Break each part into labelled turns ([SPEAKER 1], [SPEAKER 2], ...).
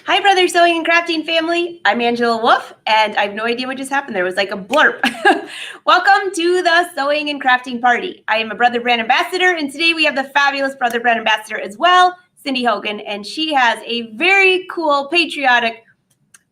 [SPEAKER 1] Hi, Brother Sewing and Crafting family. I'm Angela Wolf, and I have no idea what just happened. There was like a blurb. Welcome to the Sewing and Crafting Party. I am a Brother Brand Ambassador, and today we have the fabulous Brother Brand Ambassador as well, Cindy Hogan, and she has a very cool, patriotic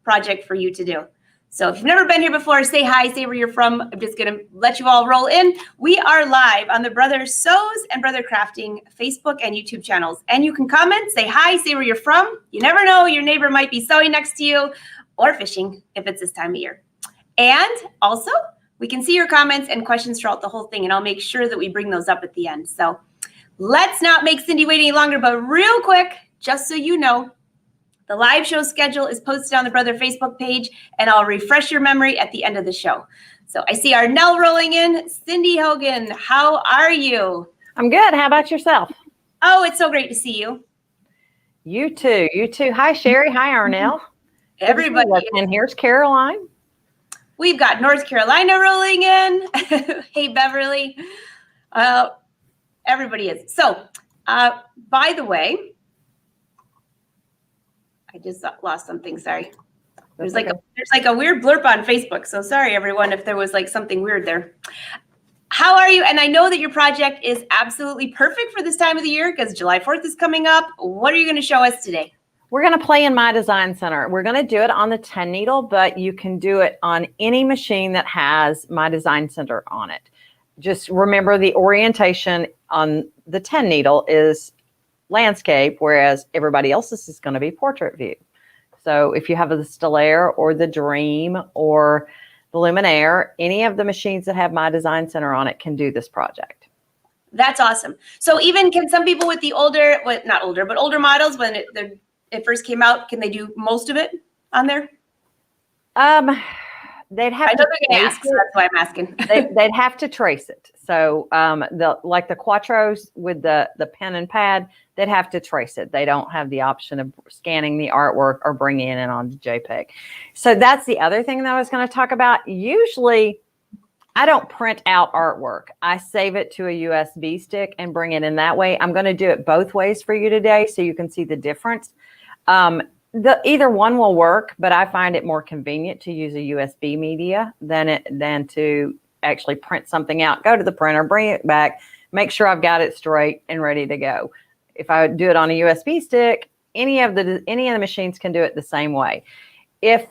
[SPEAKER 1] project for you to do. So if you've never been here before, say hi, say where you're from. I'm just going to let you all roll in. We are live on the Brother Sews and Brother Crafting Facebook and YouTube channels. And you can comment, say hi, say where you're from. You never know, your neighbor might be sewing next to you or fishing if it's this time of year. And also, we can see your comments and questions throughout the whole thing, and I'll make sure that we bring those up at the end. So let's not make Cindy wait any longer, but real quick, just so you know, the live show schedule is posted on the Brother Facebook page, and I'll refresh your memory at the end of the show. So I see our Nell rolling in. Cindy Hogan, how are you?
[SPEAKER 2] I'm good. How about yourself?
[SPEAKER 1] Oh, it's so great to see you.
[SPEAKER 2] You too. You too. Hi, Sherry. Hi, Arnell.
[SPEAKER 1] Everybody.
[SPEAKER 2] And here's Caroline.
[SPEAKER 1] We've got North Carolina rolling in. Hey, Beverly. Everybody is. So, by the way, I just lost something. Sorry. There's like a weird blurb on Facebook. So sorry, everyone, if there was like something weird there. How are you? And I know that your project is absolutely perfect for this time of the year because July 4th is coming up. What are you going to show us today?
[SPEAKER 2] We're going to play in My Design Center. We're going to do it on the 10 needle, but you can do it on any machine that has My Design Center on it. Just remember the orientation on the 10 needle is landscape, whereas everybody else's is going to be portrait view. So if you have the Stellaire or the Dream or the Luminaire, any of the machines that have My Design Center on it can do this project.
[SPEAKER 1] That's awesome. So even can some people with the older, well, not older, but older models, when it first came out, can they do most of it on there?
[SPEAKER 2] They'd have
[SPEAKER 1] I know
[SPEAKER 2] to
[SPEAKER 1] they're going to ask, so that's why I'm asking.
[SPEAKER 2] they'd have to trace it. So like the Quattros with the pen and pad, they'd have to trace it. They don't have the option of scanning the artwork or bringing it in on JPEG. So that's the other thing that I was going to talk about. Usually, I don't print out artwork. I save it to a USB stick and bring it in that way. I'm going to do it both ways for you today so you can see the difference. Either one will work, but I find it more convenient to use a USB media than to actually print something out, go to the printer, bring it back, make sure I've got it straight and ready to go. If I do it on a USB stick, any of the machines can do it the same way. If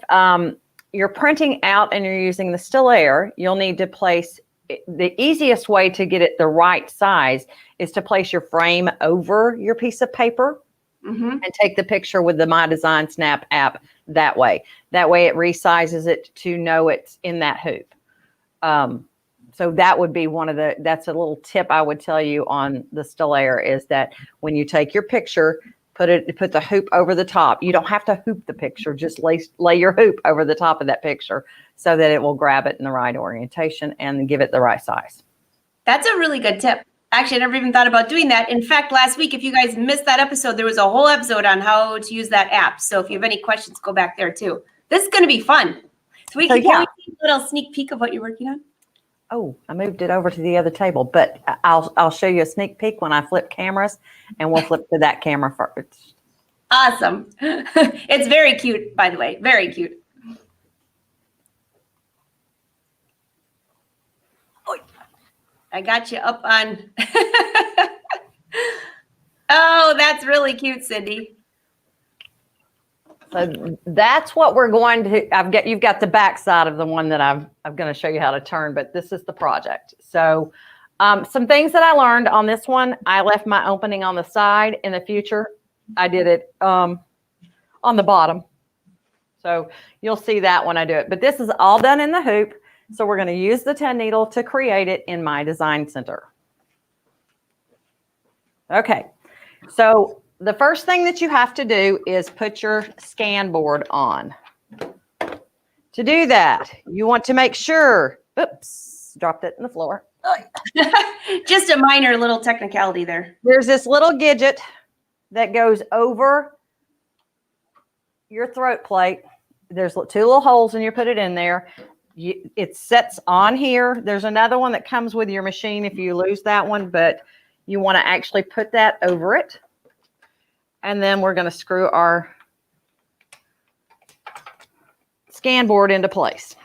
[SPEAKER 2] you're printing out and you're using the Stellaire, you'll need to place the easiest way to get it the right size is to place your frame over your piece of paper. Mm-hmm. And take the picture with the My Design Snap app that way. That way it resizes it to know it's in that hoop. So that would be that's a little tip I would tell you on the Stellaire is that when you take your picture, put the hoop over the top. You don't have to hoop the picture, just lay your hoop over the top of that picture so that it will grab it in the right orientation and give it the right size.
[SPEAKER 1] That's a really good tip. Actually, I never even thought about doing that. In fact, last week, if you guys missed that episode, there was a whole episode on how to use that app. So if you have any questions, go back there too. This is going to be fun. So can we see a little sneak peek of what you're working on?
[SPEAKER 2] Oh, I moved it over to the other table, but I'll show you a sneak peek when I flip cameras, and we'll flip to that camera first.
[SPEAKER 1] Awesome. It's very cute, by the way. Very cute. I got you up on. Oh, that's really cute, Cindy.
[SPEAKER 2] So that's what we're going to. You've got the back side of the one that I'm going to show you how to turn, but this is the project. So some things that I learned on this one, I left my opening on the side. In the future, I did it on the bottom. So you'll see that when I do it. But this is all done in the hoop. So we're going to use the 10 needle to create it in My Design Center. Okay, so the first thing that you have to do is put your scan board on. To do that, you want to make sure, oops, dropped it in the floor.
[SPEAKER 1] Just a minor little technicality there.
[SPEAKER 2] There's this little gadget that goes over your throat plate. There's two little holes and you put it in there. It sets on here. There's another one that comes with your machine if you lose that one, but you want to actually put that over it. And then we're going to screw our scan board into place.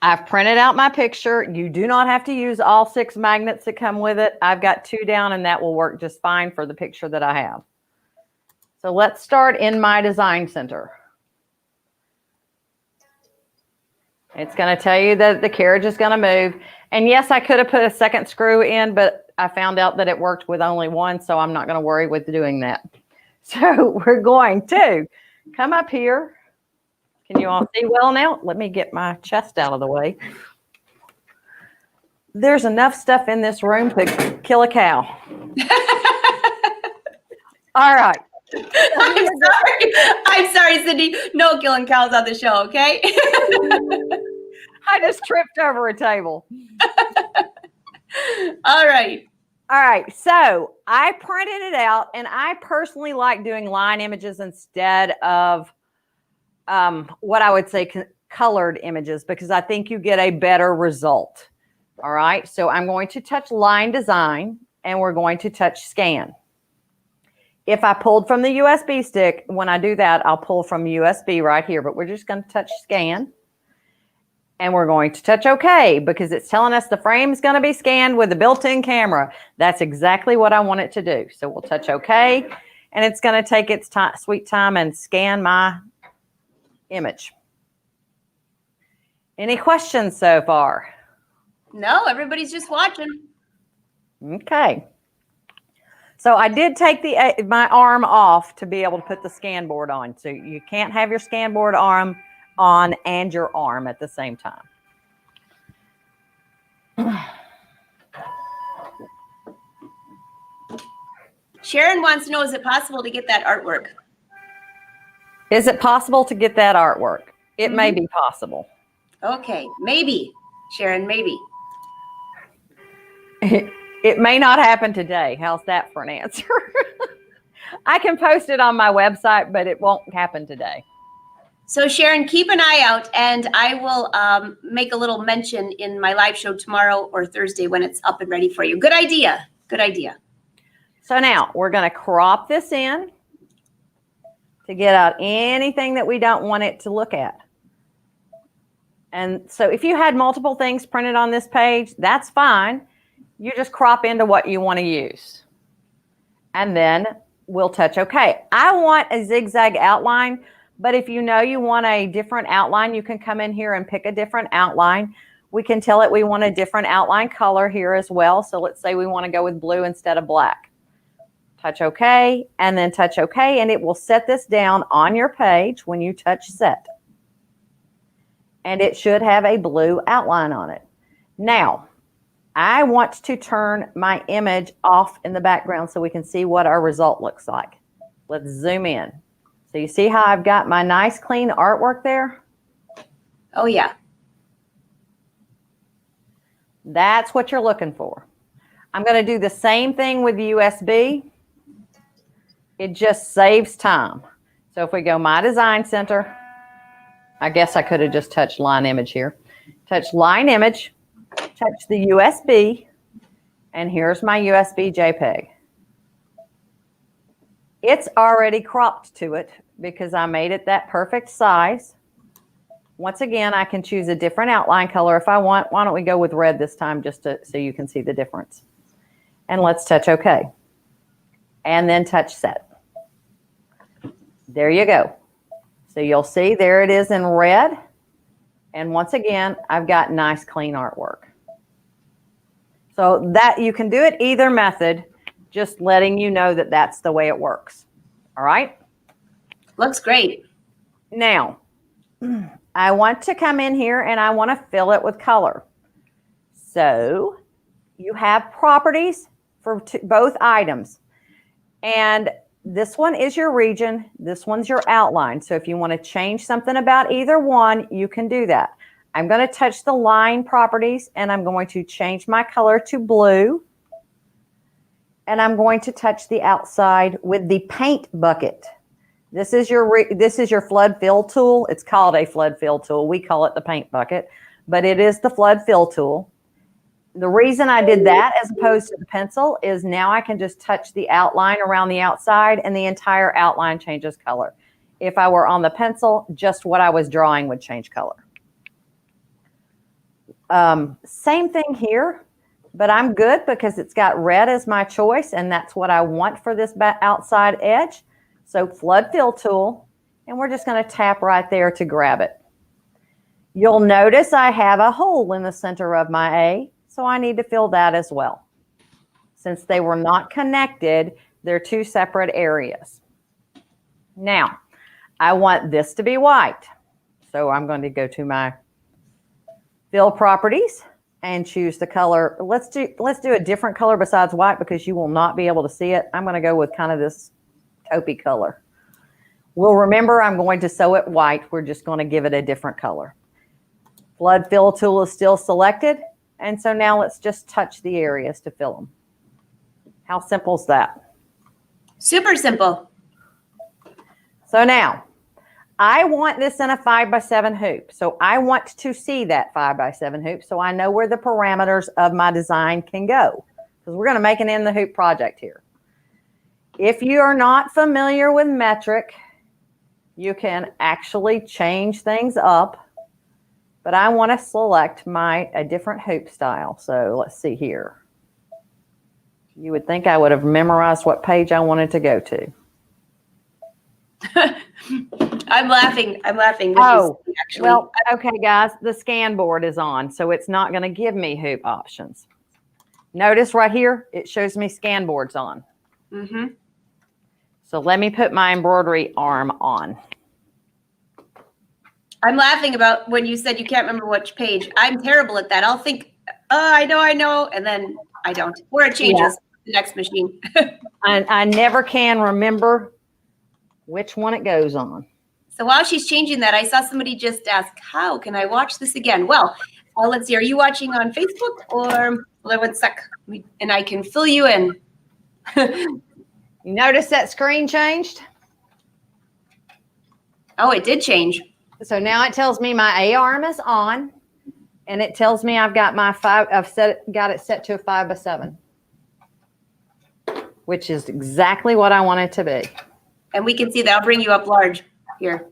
[SPEAKER 2] I've printed out my picture. You do not have to use all 6 magnets that come with it. I've got 2 down, and that will work just fine for the picture that I have. So let's start in my design center. It's going to tell you that the carriage is going to move. And yes, I could have put a second screw in, but I found out that it worked with only one, so I'm not going to worry with doing that. So we're going to come up here. Can you all see well now? Let me get my chest out of the way. There's enough stuff in this room to kill a cow. All right.
[SPEAKER 1] I'm sorry, Cindy. No killing cows on the show, okay?
[SPEAKER 2] I just tripped over a table.
[SPEAKER 1] All right.
[SPEAKER 2] All right. So I printed it out, and I personally like doing line images instead of what I would say colored images, because I think you get a better result. All right. So I'm going to touch line design, and we're going to touch scan. If I pulled from the USB stick, when I do that, I'll pull from USB right here, but we're just going to touch scan. And we're going to touch OK, because it's telling us the frame is going to be scanned with a built-in camera. That's exactly what I want it to do. So we'll touch OK, and it's going to take its sweet time and scan my image. Any questions so far?
[SPEAKER 1] No, everybody's just watching.
[SPEAKER 2] Okay. So I did take my arm off to be able to put the scan board on. So you can't have your scan board arm on and your arm at the same time.
[SPEAKER 1] Sharon wants to know, is it possible to get that artwork?
[SPEAKER 2] Is it possible to get that artwork? It may be possible.
[SPEAKER 1] Okay, maybe. Sharon, maybe.
[SPEAKER 2] It may not happen today. How's that for an answer? I can post it on my website, but it won't happen today.
[SPEAKER 1] So Sharon, keep an eye out, and I will make a little mention in my live show tomorrow or Thursday when it's up and ready for you. Good idea. Good idea.
[SPEAKER 2] So now we're going to crop this in to get out anything that we don't want it to look at. And so if you had multiple things printed on this page, that's fine. You just crop into what you want to use. And then we'll touch OK. I want a zigzag outline, but if you know you want a different outline, you can come in here and pick a different outline. We can tell it we want a different outline color here as well. So let's say we want to go with blue instead of black. Touch OK, and then touch OK, and it will set this down on your page when you touch set. And it should have a blue outline on it. Now, I want to turn my image off in the background so we can see what our result looks like. Let's zoom in. So you see how I've got my nice clean artwork there?
[SPEAKER 1] Oh, yeah.
[SPEAKER 2] That's what you're looking for. I'm going to do the same thing with USB. It just saves time. So if we go My Design Center, I guess I could have just touched line image here. Touch line image, touch the USB, and here's my USB JPEG. It's already cropped to it because I made it that perfect size. Once again, I can choose a different outline color if I want. Why don't we go with red this time just so you can see the difference. And let's touch OK. And then touch set. There you go. So you'll see there it is in red. And once again, I've got nice clean artwork. So that you can do it either method, just letting you know that that's the way it works. All right?
[SPEAKER 1] Looks great.
[SPEAKER 2] Now, I want to come in here and I want to fill it with color. So you have properties for both items. And this one is your region. This one's your outline. So if you want to change something about either one, you can do that. I'm going to touch the line properties and I'm going to change my color to blue. And I'm going to touch the outside with the paint bucket. This is your flood fill tool. It's called a flood fill tool. We call it the paint bucket, but it is the flood fill tool. The reason I did that as opposed to the pencil is now I can just touch the outline around the outside and the entire outline changes color. If I were on the pencil, just what I was drawing would change color. Same thing here, but I'm good because it's got red as my choice, and that's what I want for this outside edge. So flood fill tool, and we're just going to tap right there to grab it. You'll notice I have a hole in the center of my A, so I need to fill that as well. Since they were not connected, they're two separate areas. Now, I want this to be white. So I'm going to go to my fill properties and choose the color. Let's do a different color besides white because you will not be able to see it. I'm going to go with kind of this taupey color. We'll remember I'm going to sew it white. We're just going to give it a different color. Flood fill tool is still selected. And so now let's just touch the areas to fill them. How simple is that?
[SPEAKER 1] Super simple.
[SPEAKER 2] So now I want this in a 5x7 hoop. So I want to see that 5x7 hoop so I know where the parameters of my design can go. Because we're going to make an in the hoop project here. If you are not familiar with metric, you can actually change things up. But I want to select a different hoop style. So let's see here. You would think I would have memorized what page I wanted to go to.
[SPEAKER 1] I'm laughing.
[SPEAKER 2] Oh, well, okay, guys, the scan board is on, so it's not going to give me hoop options. Notice right here, it shows me scan boards on.
[SPEAKER 1] Mm-hmm.
[SPEAKER 2] So let me put my embroidery arm on.
[SPEAKER 1] I'm laughing about when you said you can't remember which page. I'm terrible at that. I'll think, I know, and then I don't. Or it changes the next machine.
[SPEAKER 2] I never can remember which one it goes on.
[SPEAKER 1] So while she's changing that, I saw somebody just ask, how can I watch this again? Well, let's see. Are you watching on Facebook or, well, one sec, and I can fill you in.
[SPEAKER 2] You notice that screen changed?
[SPEAKER 1] Oh, it did change.
[SPEAKER 2] So now it tells me my A arm is on, and it tells me I've got got it set to a 5x7, which is exactly what I want it to be.
[SPEAKER 1] And we can see that. I'll bring you up large here.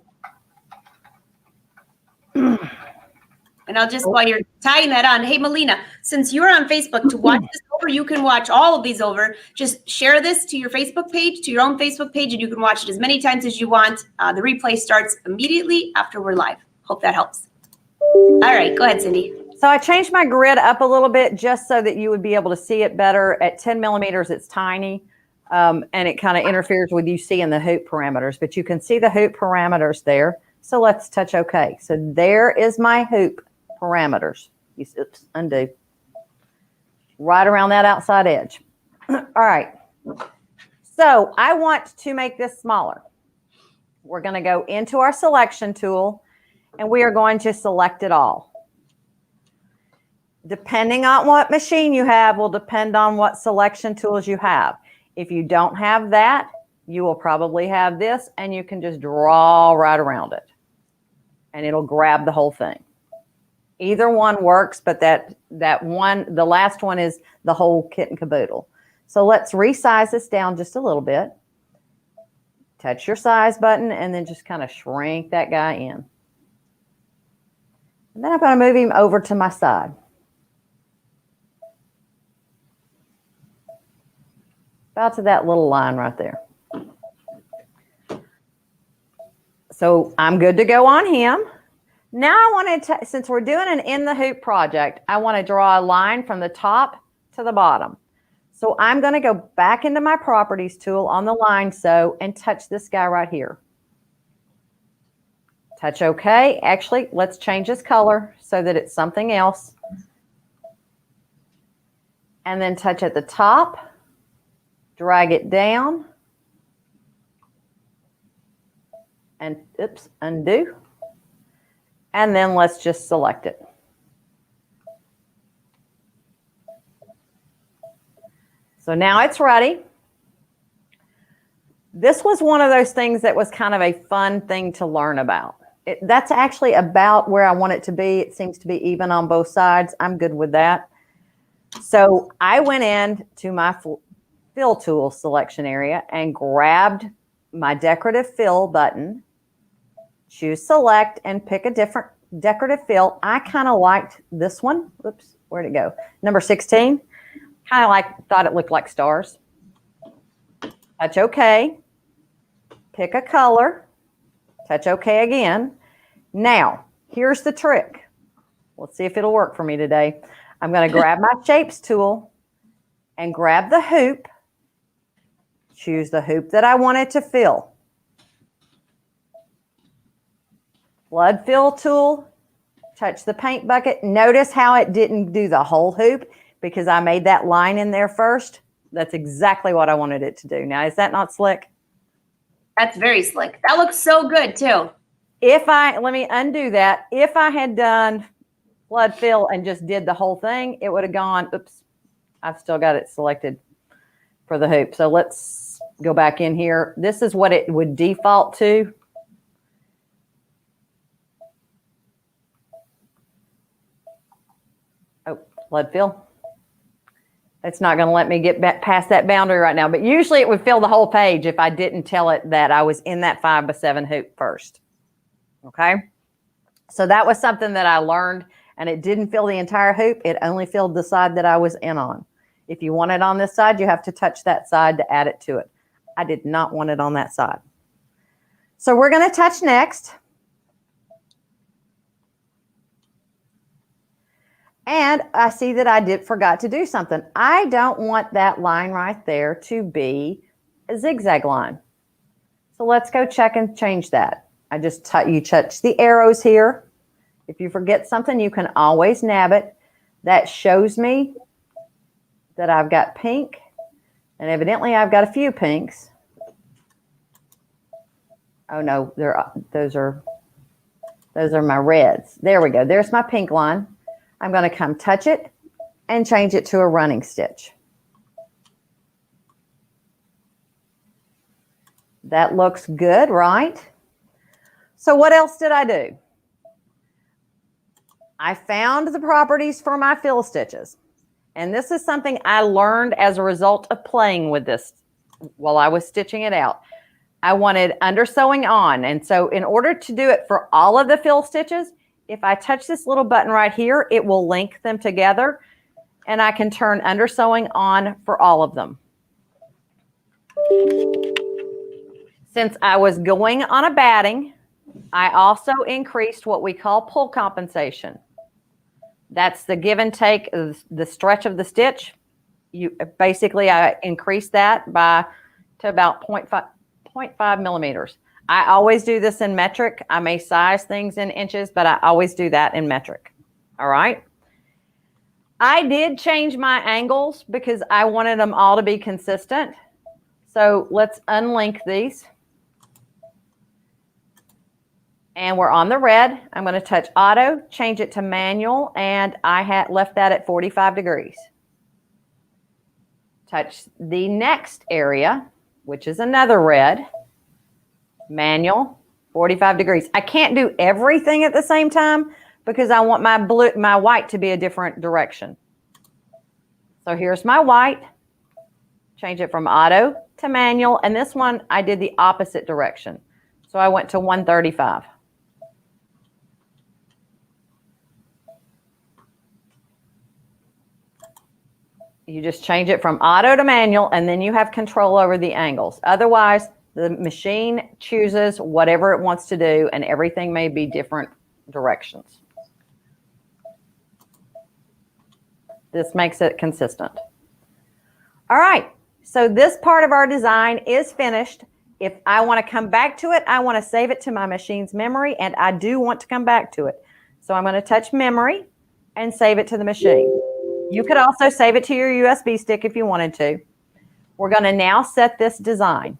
[SPEAKER 1] And I'll just, while you're tying that on, hey, Melina, since you're on Facebook, to watch this over, you can watch all of these over. Just share this to your Facebook page, to your own Facebook page, and you can watch it as many times as you want. The replay starts immediately after we're live. Hope that helps. All right, go ahead, Cindy.
[SPEAKER 2] So I changed my grid up a little bit just so that you would be able to see it better. At 10 millimeters, it's tiny, and it kind of interferes with you seeing the hoop parameters, but you can see the hoop parameters there. So let's touch OK. So there is my hoop parameters. Oops, undo. Right around that outside edge. All right. So I want to make this smaller. We're going to go into our selection tool, and we are going to select it all. Depending on what machine you have will depend on what selection tools you have. If you don't have that, you will probably have this, and you can just draw right around it, and it'll grab the whole thing. Either one works, but the last one is the whole kit and caboodle. So let's resize this down just a little bit. Touch your size button and then just kind of shrink that guy in. And then I'm going to move him over to my side. About to that little line right there. So I'm good to go on him. Now I want to, since we're doing an in the hoop project, I want to draw a line from the top to the bottom. So I'm going to go back into my properties tool on the line sew and touch this guy right here. Touch OK. Actually, let's change his color so that it's something else. And then touch at the top, drag it down, and oops, undo. And then let's just select it. So now it's ready. This was one of those things that was kind of a fun thing to learn about. That's actually about where I want it to be. It seems to be even on both sides. I'm good with that. So I went in to my fill tool selection area and grabbed my decorative fill button choose select and pick a different decorative fill. I kind of liked this one. Oops, where'd it go? Number 16. Kind of thought it looked like stars. Touch OK. Pick a color. Touch OK again. Now, here's the trick. Let's see if it'll work for me today. I'm going to grab my shapes tool and grab the hoop. Choose the hoop that I wanted to fill. Flood fill tool. Touch the paint bucket. Notice how it didn't do the whole hoop because I made that line in there first. That's exactly what I wanted it to do. Now, is that not slick?
[SPEAKER 1] That's very slick. That looks so good too.
[SPEAKER 2] Let me undo that. If I had done flood fill and just did the whole thing, it would have gone, oops, I've still got it selected for the hoop. So let's go back in here. This is what it would default to. Oh, flood fill. It's not going to let me get back past that boundary right now, but usually it would fill the whole page if I didn't tell it that I was in that 5x7 hoop first. Okay. So that was something that I learned, and it didn't fill the entire hoop. It only filled the side that I was in on. If you want it on this side, you have to touch that side to add it to it. I did not want it on that side. So we're going to touch next. And I see that I forgot to do something. I don't want that line right there to be a zigzag line. So let's go check and change that. You touch the arrows here. If you forget something, you can always nab it. That shows me that I've got pink, and evidently I've got a few pinks. Oh no, those are my reds. There we go. There's my pink line. I'm going to come touch it and change it to a running stitch. That looks good, right? So what else did I do? I found the properties for my fill stitches. And this is something I learned as a result of playing with this while I was stitching it out. I wanted undersewing on. And so in order to do it for all of the fill stitches, if I touch this little button right here, it will link them together, and I can turn undersewing on for all of them. Since I was going on a batting, I also increased what we call pull compensation. That's the give and take, the stretch of the stitch. Basically, I increased that to about 0.5 millimeters. I always do this in metric. I may size things in inches, but I always do that in metric. All right. I did change my angles because I wanted them all to be consistent. So let's unlink these. And we're on the red. I'm going to touch auto, change it to manual, and I had left that at 45 degrees. Touch the next area, which is another red. Manual, 45 degrees. I can't do everything at the same time because I want my white to be a different direction. So here's my white. Change it from auto to manual. And this one, I did the opposite direction. So I went to 135. You just change it from auto to manual, and then you have control over the angles. Otherwise, the machine chooses whatever it wants to do, and everything may be different directions. This makes it consistent. All right, so this part of our design is finished. If I want to come back to it, I want to save it to my machine's memory, and I do want to come back to it. So I'm going to touch memory and save it to the machine. You could also save it to your USB stick if you wanted to. We're going to now set this design.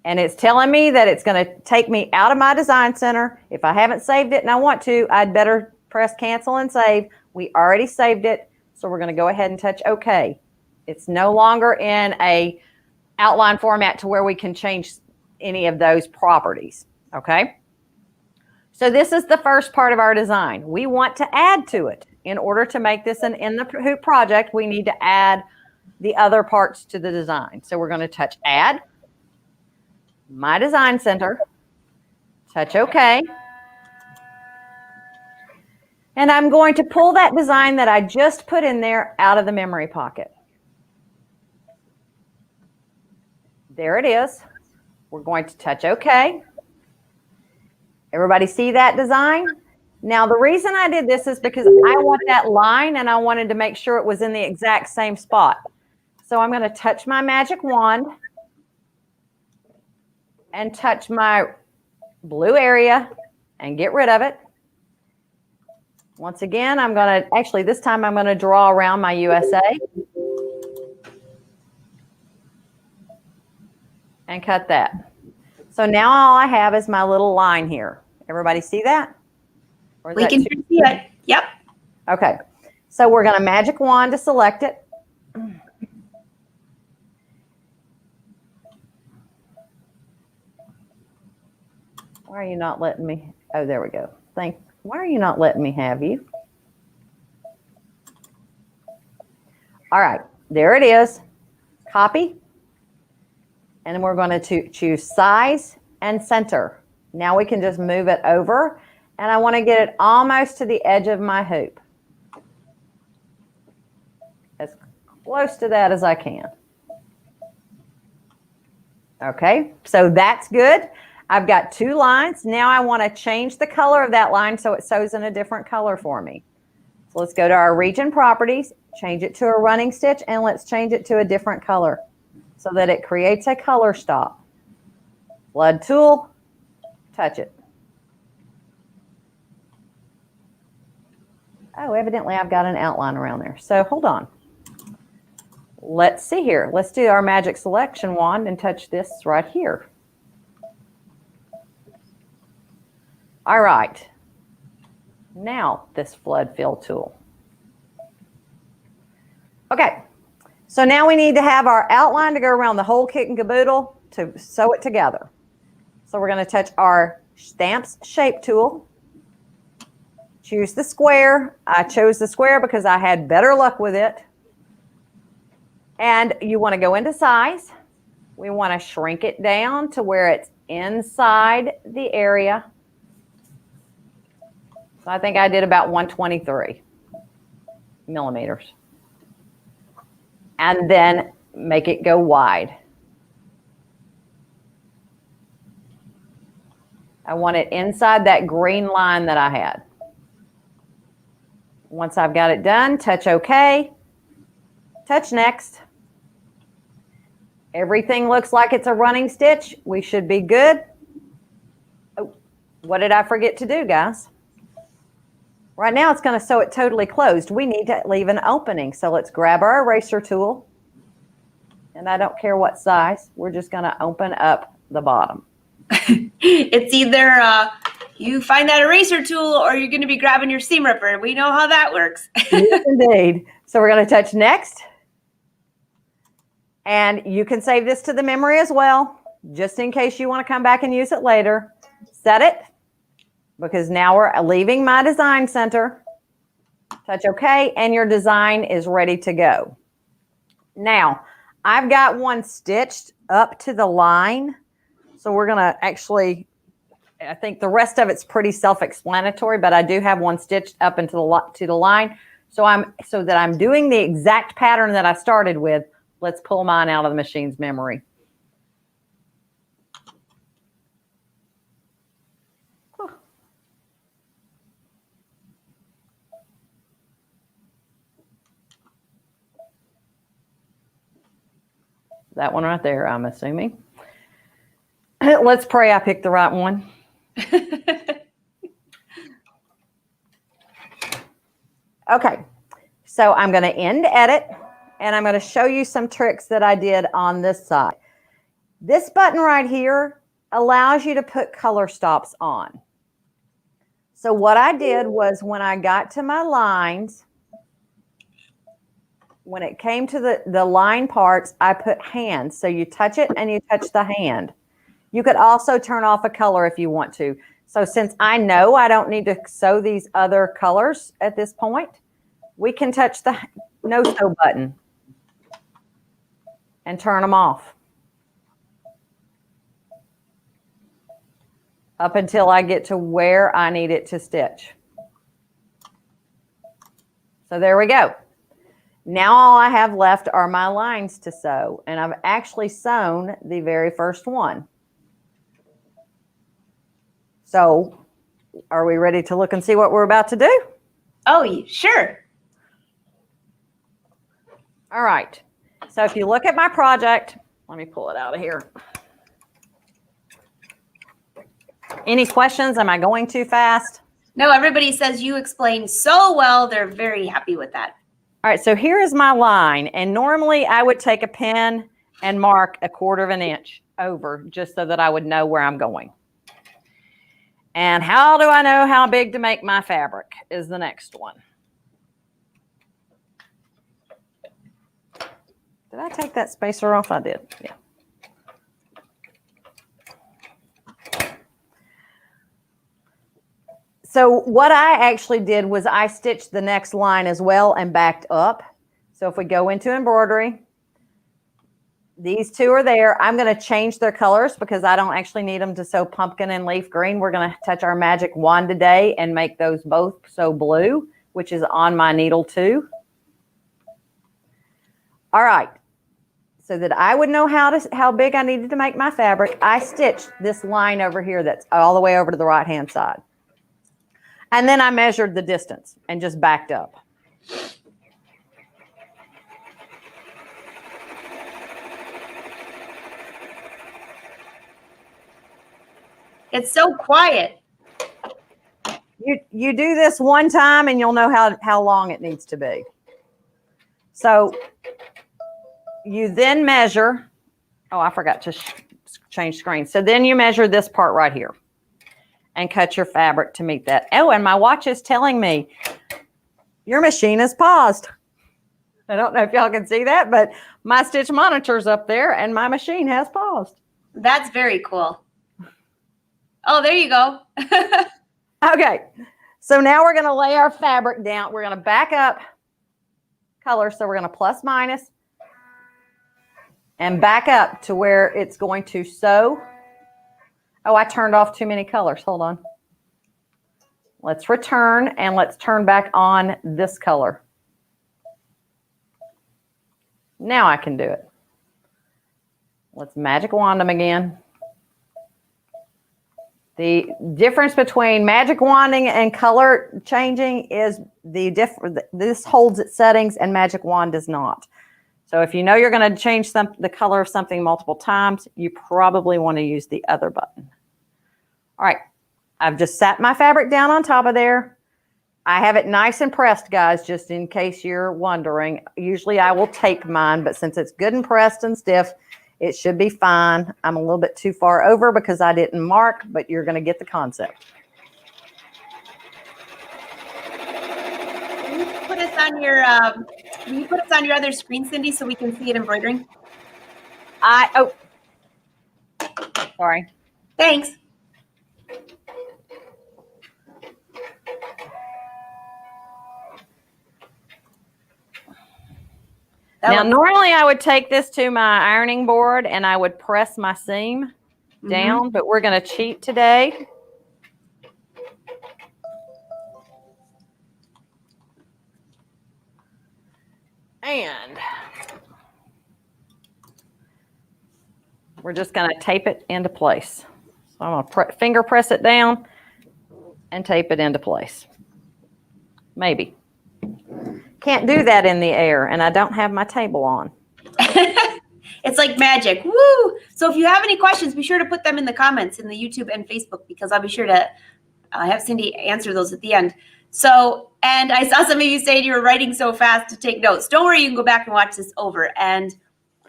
[SPEAKER 2] And it's telling me that it's going to take me out of my design center. If I haven't saved it and I want to, I'd better press cancel and save. We already saved it, so we're going to go ahead and touch OK. It's no longer in a outline format to where we can change any of those properties. Okay. So this is the first part of our design. We want to add to it. In order to make this an in the hoop project, we need to add the other parts to the design. So we're going to touch add, my design center, Touch OK. And I'm going to pull that design that I just put in there out of the memory pocket. There it is. We're going to touch OK. Everybody see that design? Now, the reason I did this is because I want that line and I wanted to make sure it was in the exact same spot. So I'm going to touch my magic wand and touch my blue area and get rid of it. Once again, I'm going to, actually this time I'm going to draw around my USA and cut that. So now all I have is my little line here. Everybody see that?
[SPEAKER 1] We can see it. Yep.
[SPEAKER 2] Okay. So we're going to magic wand to select it. Why are you not letting me? Oh, there we go. Why are you not letting me have you? All right, there it is. Copy. And then we're going to choose size and center. Now we can just move it over. And I want to get it almost to the edge of my hoop. As close to that as I can. Okay, so that's good. I've got two lines. Now I want to change the color of that line so it sews in a different color for me. So let's go to our region properties, change it to a running stitch, and let's change it to a different color so that it creates a color stop. Flood tool, touch it. Oh, evidently I've got an outline around there. So hold on. Let's see here. Let's do our magic selection wand and touch this right here. All right. Now this flood fill tool. Okay. So now we need to have our outline to go around the whole kit and caboodle to sew it together. So we're going to touch our Stamps Shape tool. Choose the square. I chose the square because I had better luck with it. And you want to go into size. We want to shrink it down to where it's inside the area. So I think I did about 123 millimeters. And then make it go wide. I want it inside that green line that I had. Once I've got it done, touch OK. Touch next. Everything looks like it's a running stitch. We should be good. Oh, what did I forget to do, guys? Right now it's going to sew it totally closed. We need to leave an opening. So let's grab our eraser tool. And I don't care what size. We're just going to open up the bottom.
[SPEAKER 1] It's either you find that eraser tool or you're going to be grabbing your seam ripper. We know how that works.
[SPEAKER 2] Yes, indeed. So we're going to touch next. And you can save this to the memory as well, just in case you want to come back and use it later. Set it, because now we're leaving my design center. Touch OK, and your design is ready to go. Now, I've got one stitched up to the line. So we're going to actually, I think the rest of it's pretty self-explanatory, but I do have one stitched up into the line. So that I'm doing the exact pattern that I started with. Let's pull mine out of the machine's memory. That one right there, I'm assuming. Let's pray I picked the right one. Okay, so I'm going to end edit, and I'm going to show you some tricks that I did on this side. This button right here allows you to put color stops on. So what I did was when I got to my lines, when it came to the line parts, I put hands. So you touch it and you touch the hand. You could also turn off a color if you want to. So since I know I don't need to sew these other colors at this point, we can touch the no sew button and turn them off. up until I get to where I need it to stitch. So there we go. Now all I have left are my lines to sew, and I've actually sewn the very first one. So are we ready to look and see what we're about to do?
[SPEAKER 1] Oh, sure.
[SPEAKER 2] All right. So if you look at my project, let me pull it out of here. Any questions? Am I going too fast?
[SPEAKER 1] No, everybody says you explained so well. They're very happy with that.
[SPEAKER 2] All right, so here is my line. And normally I would take a pen and mark 1/4 of an inch over just so that I would know where I'm going. And how do I know how big to make my fabric is the next one. Did I take that spacer off? I did, yeah. So what I actually did was I stitched the next line as well and backed up. So if we go into embroidery, these two are there. I'm going to change their colors because I don't actually need them to sew pumpkin and leaf green. We're going to touch our magic wand today and make those both sew blue, which is on my needle too. All right. So that I would know how big I needed to make my fabric, I stitched this line over here that's all the way over to the right-hand side. And then I measured the distance and just backed up.
[SPEAKER 1] It's so quiet.
[SPEAKER 2] You do this one time and you'll know how long it needs to be. So you then measure. Oh, I forgot to change screen. So then you measure this part right here and cut your fabric to meet that. Oh, and my watch is telling me your machine is paused. I don't know if y'all can see that, but my stitch monitor's up there and my machine has paused.
[SPEAKER 1] That's very cool. Oh, there you go.
[SPEAKER 2] Okay, so now we're going to lay our fabric down. We're going to back up color. So we're going to plus minus and back up to where it's going to sew. Oh, I turned off too many colors. Hold on. Let's return and let's turn back on this color. Now I can do it. Let's magic wand them again. The difference between magic wanding and color changing is this holds its settings and magic wand does not. So if you know you're going to change the color of something multiple times, you probably want to use the other button. All right, I've just sat my fabric down on top of there. I have it nice and pressed, guys, just in case you're wondering. Usually I will tape mine, but since it's good and pressed and stiff, it should be fine. I'm a little bit too far over because I didn't mark, but you're going to get the concept.
[SPEAKER 1] Can you put us on your other screen, Cindy, so we can see it embroidering?
[SPEAKER 2] Oh, sorry.
[SPEAKER 1] Thanks.
[SPEAKER 2] Now, normally I would take this to my ironing board and I would press my seam down, but we're going to cheat today. And we're just going to tape it into place. So I'm going to finger press it down and tape it into place. Maybe. Can't do that in the air, and I don't have my table on.
[SPEAKER 1] It's like magic. Woo! So if you have any questions, be sure to put them in the comments in the YouTube and Facebook, because I'll be sure to have Cindy answer those at the end. So, and I saw some of you saying you were writing so fast to take notes. Don't worry, you can go back and watch this over, and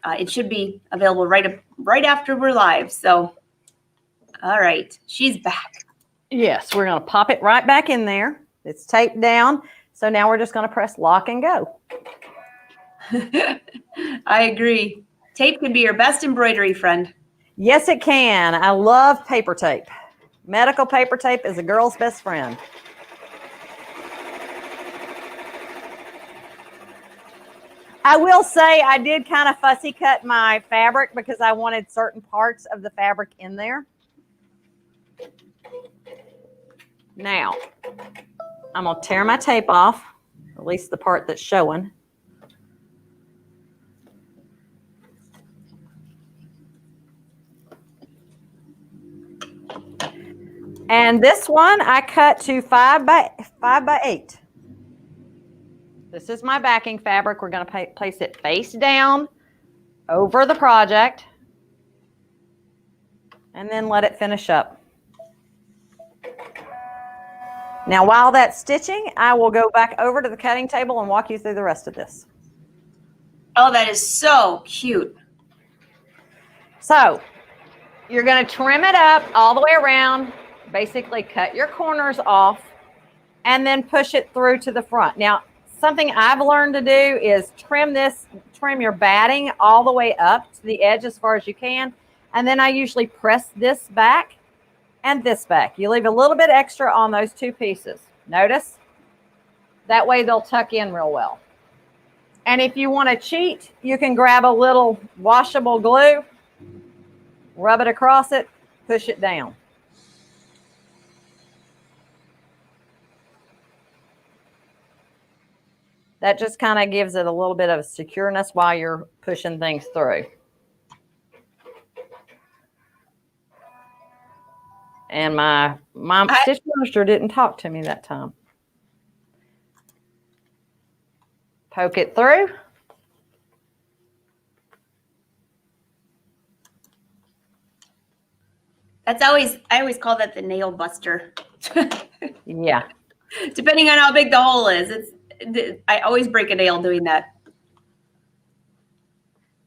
[SPEAKER 1] it should be available right after we're live. So, all right, she's back.
[SPEAKER 2] Yes, we're going to pop it right back in there. It's taped down. So now we're just going to press lock and go.
[SPEAKER 1] I agree. Tape can be your best embroidery friend.
[SPEAKER 2] Yes, it can. I love paper tape. Medical paper tape is a girl's best friend. I will say I did kind of fussy cut my fabric because I wanted certain parts of the fabric in there. Now, I'm going to tear my tape off, at least the part that's showing. And this one I cut to 5 by 8. This is my backing fabric. We're going to place it face down over the project and then let it finish up. Now, while that's stitching, I will go back over to the cutting table and walk you through the rest of this.
[SPEAKER 1] Oh, that is so cute.
[SPEAKER 2] So you're going to trim it up all the way around, basically cut your corners off, and then push it through to the front. Now, something I've learned to do is trim your batting all the way up to the edge as far as you can. And then I usually press this back and this back. You leave a little bit extra on those two pieces. Notice? That way they'll tuck in real well. And if you want to cheat, you can grab a little washable glue, rub it across it, push it down. That just kind of gives it a little bit of secureness while you're pushing things through. And my stitch master didn't talk to me that time. Poke it through.
[SPEAKER 1] I always call that the nail buster.
[SPEAKER 2] Yeah.
[SPEAKER 1] Depending on how big the hole is, I always break a nail doing that.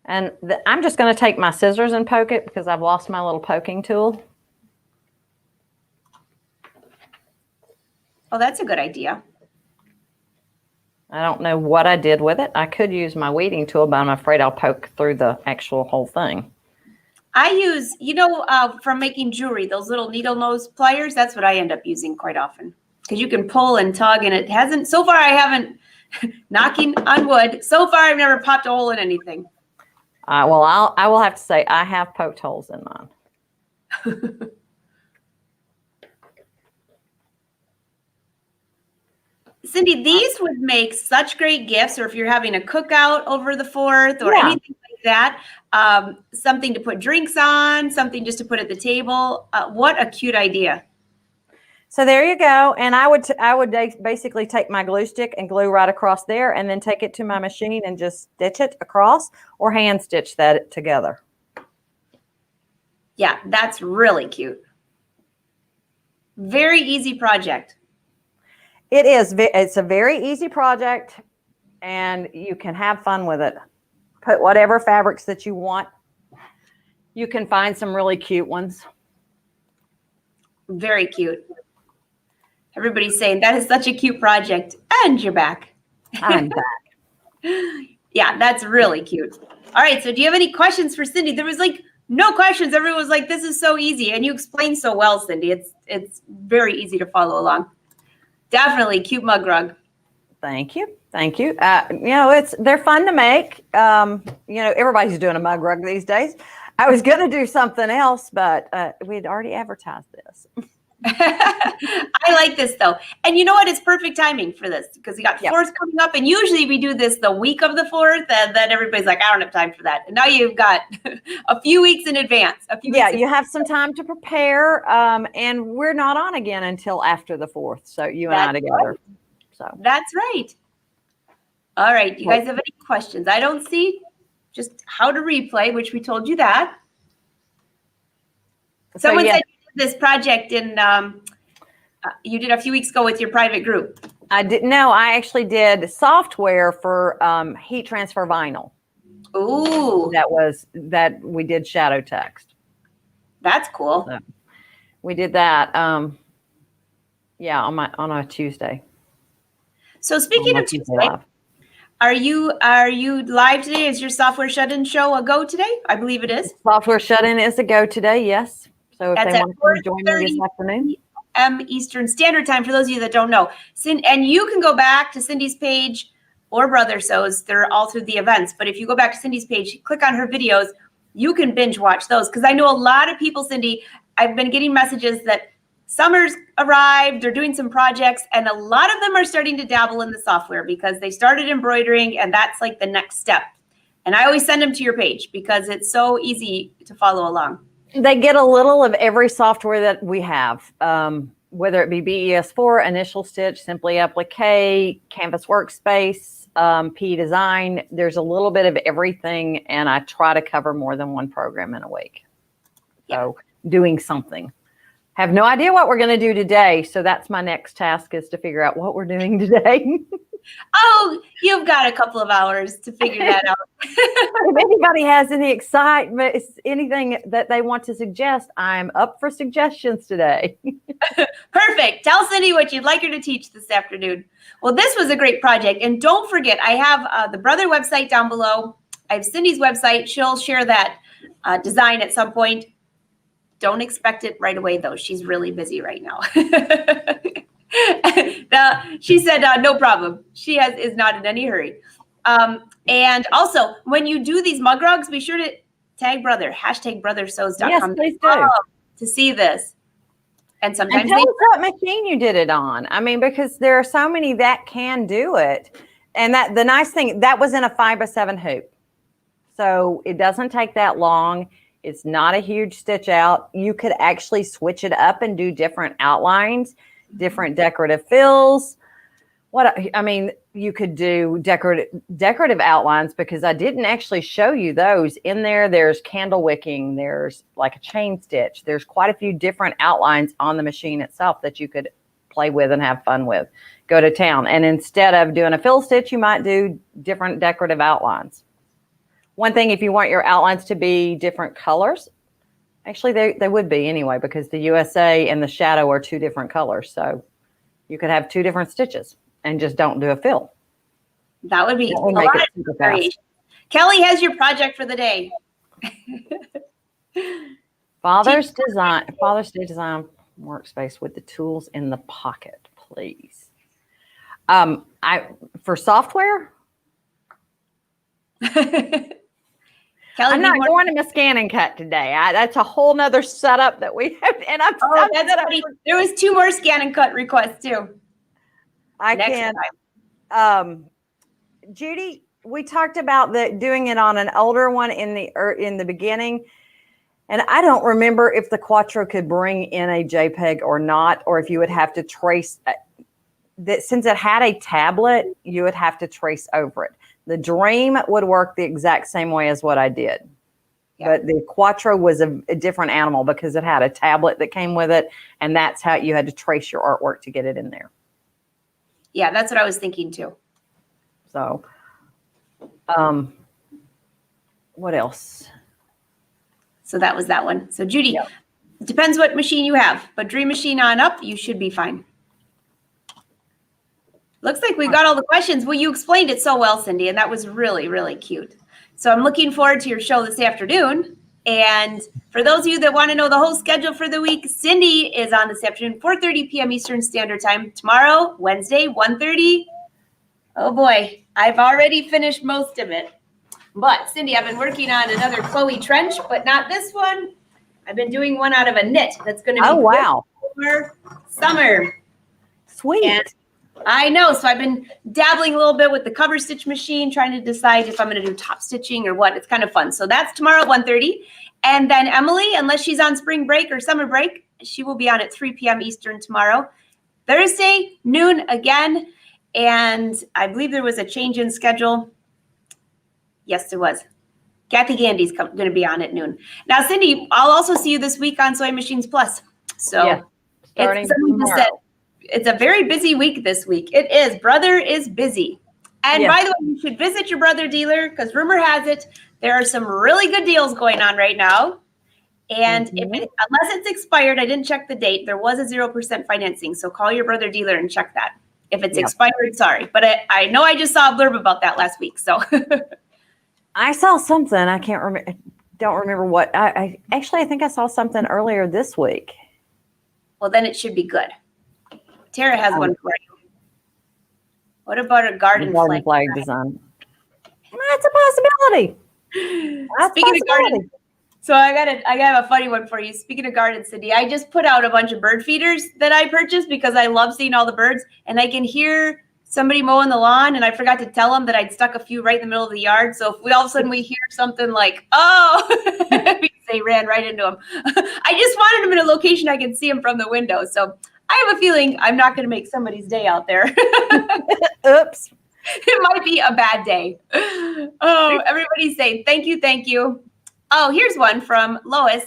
[SPEAKER 2] And I'm just going to take my scissors and poke it because I've lost my little poking tool.
[SPEAKER 1] Oh, that's a good idea.
[SPEAKER 2] I don't know what I did with it. I could use my weeding tool, but I'm afraid I'll poke through the actual whole thing.
[SPEAKER 1] I use, from making jewelry, those little needle nose pliers. That's what I end up using quite often. Because you can pull and tug, and it hasn't, so far I haven't, knocking on wood, so far I've never popped a hole in anything.
[SPEAKER 2] Well, I will have to say I have poked holes in mine.
[SPEAKER 1] Cindy, these would make such great gifts, or if you're having a cookout over the 4th or anything like that, something to put drinks on, something just to put at the table. What a cute idea.
[SPEAKER 2] So there you go. And I would basically take my glue stick and glue right across there and then take it to my machine and just stitch it across or hand stitch that together.
[SPEAKER 1] Yeah, that's really cute. Very easy project.
[SPEAKER 2] It is. It's a very easy project and you can have fun with it. Put whatever fabrics that you want. You can find some really cute ones.
[SPEAKER 1] Very cute. Everybody's saying that is such a cute project. And you're back.
[SPEAKER 2] I'm back.
[SPEAKER 1] Yeah, that's really cute. All right. So do you have any questions for Cindy? There was no questions. Everyone was like, this is so easy. And you explained so well, Cindy. It's very easy to follow along. Definitely cute mug rug.
[SPEAKER 2] Thank you. Thank you. They're fun to make. Everybody's doing a mug rug these days. I was going to do something else, but we'd already advertised this.
[SPEAKER 1] I like this though. And you know what? It's perfect timing for this because we got 4th coming up, and usually we do this the week of the 4th, and then everybody's like, I don't have time for that. And now you've got a few weeks in advance.
[SPEAKER 2] You have some time to prepare, and we're not on again until after the 4th. So you and I together.
[SPEAKER 1] Right. So that's right. All right. You guys have any questions? I don't see just how to replay, which we told you that. Someone said this project you did a few weeks ago with your private group.
[SPEAKER 2] I didn't know. I actually did software for heat transfer vinyl.
[SPEAKER 1] Ooh.
[SPEAKER 2] That we did shadow text.
[SPEAKER 1] That's cool.
[SPEAKER 2] So we did that on a Tuesday.
[SPEAKER 1] So speaking of Tuesday, are you live today? Is your software shut-in show a go today? I believe it is.
[SPEAKER 2] Software shut-in is a go today, yes. So if they want to join me this afternoon.
[SPEAKER 1] Eastern Standard Time, for those of you that don't know. And you can go back to Cindy's page or Brother Sew's. They're all through the events. But if you go back to Cindy's page, click on her videos, you can binge watch those. Because I know a lot of people, Cindy, I've been getting messages that summer's arrived, they're doing some projects, and a lot of them are starting to dabble in the software because they started embroidering, and that's like the next step. And I always send them to your page because it's so easy to follow along.
[SPEAKER 2] They get a little of every software that we have, whether it be BES4, Initial Stitch, Simply Applique, Canvas Workspace, P Design. There's a little bit of everything, and I try to cover more than one program in a week. So doing something. Have no idea what we're going to do today, so that's my next task, is to figure out what we're doing today.
[SPEAKER 1] Oh, you've got a couple of hours to figure that out.
[SPEAKER 2] If anybody has any excitement, anything that they want to suggest, I'm up for suggestions today.
[SPEAKER 1] Perfect. Tell Cindy what you'd like her to teach this afternoon. Well, this was a great project. And don't forget, I have the Brother website down below. I have Cindy's website. She'll share that design at some point. Don't expect it right away, though. She's really busy right now. She said, no problem. She is not in any hurry. And also, when you do these mug rugs, be sure to tag Brother, #BrotherSews.com.
[SPEAKER 2] Yes, please do.
[SPEAKER 1] To see this. And sometimes
[SPEAKER 2] and tell us what machine you did it on. I mean, because there are so many that can do it. And that the nice thing, that was in a 5x7 hoop. So it doesn't take that long. It's not a huge stitch out. You could actually switch it up and do different outlines, different decorative fills. You could do decorative outlines, because I didn't actually show you those. In there, there's candle wicking, there's like a chain stitch. There's quite a few different outlines on the machine itself that you could play with and have fun with. Go to town. And instead of doing a fill stitch, you might do different decorative outlines. One thing, if you want your outlines to be different colors, actually they would be anyway, because the USA and the shadow are two different colors. So you could have two different stitches and just don't do a fill.
[SPEAKER 1] That would be a lot of variation. Kelly has your project for the day.
[SPEAKER 2] Father's Day design workspace with the tools in the pocket, please. For software.
[SPEAKER 1] Kelly,
[SPEAKER 2] I'm not going to my scan and cut today. That's a whole nother setup that we have. And that's funny.
[SPEAKER 1] There was 2 more scan and cut requests too.
[SPEAKER 2] Judy, we talked about doing it on an older one in the beginning, and I don't remember if the Quattro could bring in a JPEG or not, or if you would have to trace that. Since it had a tablet, you would have to trace over it. The Dream would work the exact same way as what I did. Yeah. But the Quattro was a different animal because it had a tablet that came with it, and that's how you had to trace your artwork to get it in there.
[SPEAKER 1] Yeah, that's what I was thinking too.
[SPEAKER 2] So, what else?
[SPEAKER 1] So that was that one. So Judy, it depends what machine you have, but Dream Machine on up, you should be fine. Looks like we've got all the questions. Well, you explained it so well, Cindy, and that was really, really cute. So I'm looking forward to your show this afternoon. And for those of you that want to know the whole schedule for the week, Cindy is on this afternoon, 4:30 p.m. Eastern Standard Time. Tomorrow, Wednesday, 1:30. Oh boy, I've already finished most of it. But Cindy, I've been working on another Chloe trench, but not this one. I've been doing one out of a knit that's going to be for summer.
[SPEAKER 2] Sweet.
[SPEAKER 1] And I know. So I've been dabbling a little bit with the cover stitch machine, trying to decide if I'm going to do top stitching or what. It's kind of fun. So that's tomorrow, 1:30. And then Emily, unless she's on spring break or summer break, she will be on at 3 p.m. Eastern tomorrow. Thursday, noon again. And I believe there was a change in schedule. Yes, there was. Kathy Gandy's going to be on at noon. Now, Cindy, I'll also see you this week on Sewing Machines Plus. So
[SPEAKER 2] starting tomorrow.
[SPEAKER 1] It's a very busy week this week. It is. Brother is busy. And by the way, you should visit your Brother dealer, because rumor has it there are some really good deals going on right now. And unless it's expired, I didn't check the date. There was a 0% financing. So call your Brother dealer and check that. If it's expired, sorry. But I know I just saw a blurb about that last week. So
[SPEAKER 2] I saw something. I can't remember. Don't remember what. I think I saw something earlier this week.
[SPEAKER 1] Well, then it should be good. Tara has one for you. What about a garden
[SPEAKER 2] flag design? That's a possibility.
[SPEAKER 1] So I got a funny one for you. Speaking of gardens, Cindy, I just put out a bunch of bird feeders that I purchased because I love seeing all the birds, and I can hear somebody mowing the lawn, and I forgot to tell them that I'd stuck a few right in the middle of the yard. So if all of a sudden we hear something like, oh, they ran right into them. I just wanted them in a location I can see them from the window. So I have a feeling I'm not going to make somebody's day out there.
[SPEAKER 2] Oops.
[SPEAKER 1] It might be a bad day. Oh, everybody's saying thank you, thank you. Oh, here's one from Lois.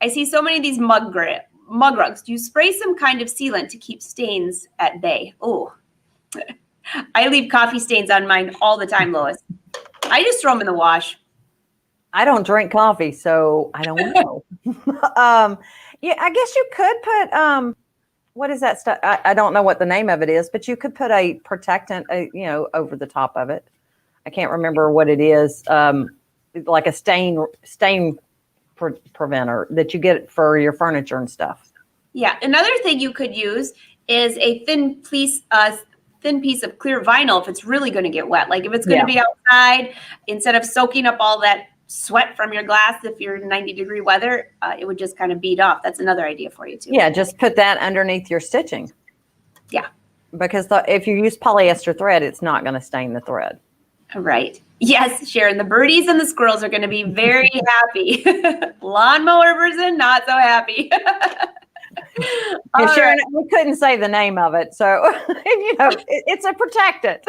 [SPEAKER 1] I see so many of these mug rugs. Do you spray some kind of sealant to keep stains at bay? Oh, I leave coffee stains on mine all the time, Lois. I just throw them in the wash.
[SPEAKER 2] I don't drink coffee, so I don't know. Yeah, I guess you could put what is that stuff? I don't know what the name of it is, but you could put a protectant, over the top of it. I can't remember what it is. Like a stain preventer that you get for your furniture and stuff. Yeah.
[SPEAKER 1] Another thing you could use is a thin piece of clear vinyl if it's really going to get wet. Like if it's going to be outside, instead of soaking up all that sweat from your glass, if you're in 90-degree weather, it would just kind of bead off. That's another idea for you too.
[SPEAKER 2] Yeah, just put that underneath your stitching.
[SPEAKER 1] Yeah. Because
[SPEAKER 2] if you use polyester thread, it's not going to stain the thread.
[SPEAKER 1] Right. Yes, Sharon, the birdies and the squirrels are going to be very happy. Lawnmower person, not so happy.
[SPEAKER 2] Sharon, we couldn't say the name of it. So, it's a protectant.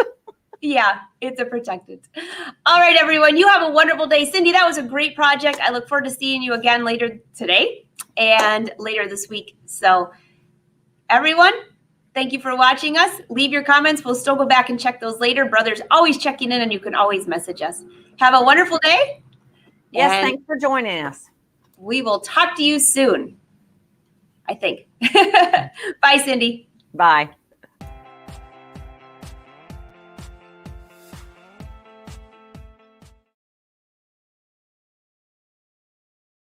[SPEAKER 1] Yeah, it's a protectant. All right, everyone, you have a wonderful day. Cindy, that was a great project. I look forward to seeing you again later today and later this week. So, everyone, thank you for watching us. Leave your comments. We'll still go back and check those later. Brother's always checking in, and you can always message us. Have a wonderful day.
[SPEAKER 2] Yes, thanks for joining us.
[SPEAKER 1] We will talk to you soon, I think. Bye, Cindy.
[SPEAKER 2] Bye.